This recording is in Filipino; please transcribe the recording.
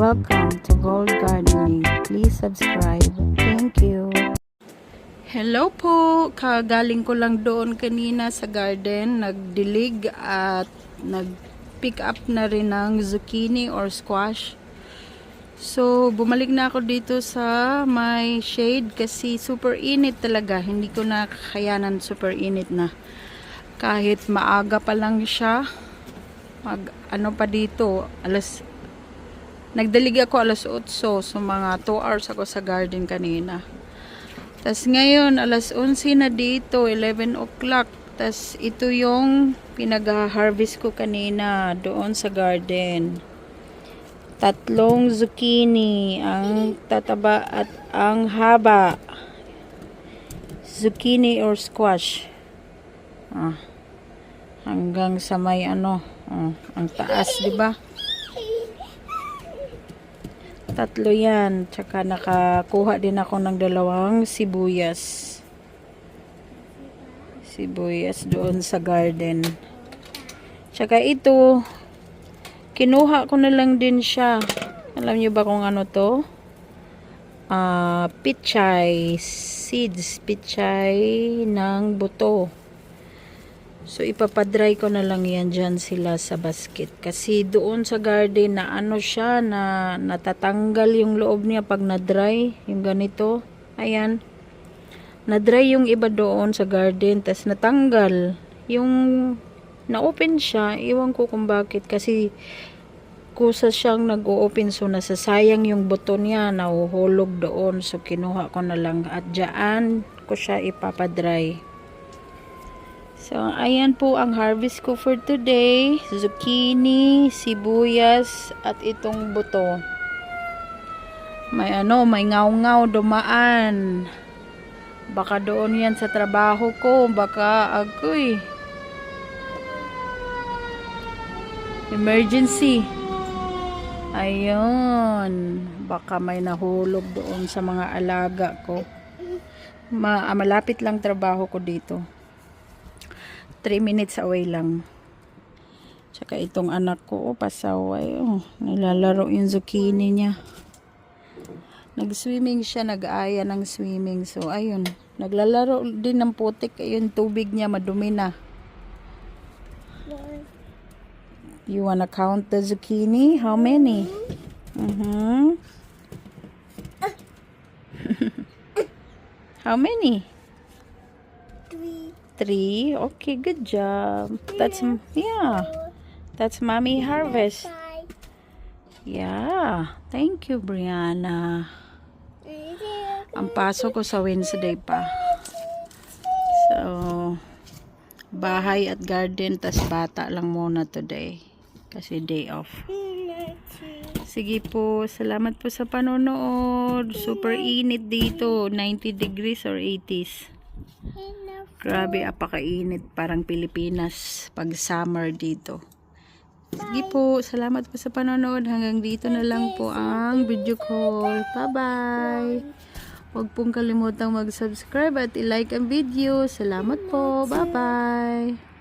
Welcome to Gold Gardening. Please subscribe. Thank you. Hello po. Kagaling ko lang doon kanina sa garden. Nagdilig at nag-pick up na rin ng zucchini or squash. So, bumalik na ako dito sa may shade kasi super init talaga. Hindi ko na kakayanan, super init na. Kahit maaga pa lang siya. Ano pa dito, nagdalig ako alas 8, so mga 2 hours ako sa garden kanina. Tas ngayon, alas 11 na dito, 11 o'clock. Tas ito yung pinag-harvest ko kanina doon sa garden. 3 zucchini, ang tataba at ang haba. Zucchini or squash. Hanggang sa may ang taas, di ba? 3 yan. Tsaka nakakuha din ako ng 2 sibuyas. Sibuyas doon sa garden. Tsaka ito, kinuha ko na lang din siya. Alam niyo ba kung ano to? Pichay seeds. Pichay ng buto. So, ipapadry ko na lang yan dyan sila sa basket. Kasi doon sa garden na siya, na natatanggal yung loob niya pag na-dry. Yung ganito. Ayan. Na-dry yung iba doon sa garden. Tas natanggal. Yung na-open siya. Iwan ko kung bakit. Kasi kusa siyang nag-o-open. So, nasasayang yung buto niya. Nahuhulog doon. So, kinuha ko na lang. At dyan ko siya ipapadry. So, ayan po ang harvest ko for today. Zucchini, sibuyas, at itong buto. May may ngaw-ngaw dumaan. Baka doon yan sa trabaho ko. Baka agoy. Emergency. Ayun. Baka may nahulog doon sa mga alaga ko. Malapit lang trabaho ko dito. 3 minutes away lang. Tsaka itong anak ko, pasaway. Nilalaro yung zucchini niya. Nag-swimming siya, nag-aaya ng swimming. So, ayun. Naglalaro din ng putik. Ayun, tubig niya, madumi na. You wanna count the zucchini? How many? How many? 3. Okay, good job. That's mommy harvest. Yeah. Thank you, Brianna. Ang pasok ko sa Wednesday pa. So, bahay at garden, tas bata lang muna today. Kasi day off. Sige po, salamat po sa panonood. Super init dito. 90 degrees or 80s. Grabe, apakainit. Parang Pilipinas pag summer dito. Sige po, salamat po sa panonood. Hanggang dito na lang po ang video call. Bye-bye. Huwag pong kalimutang mag-subscribe at i-like ang video. Salamat po. Bye-bye.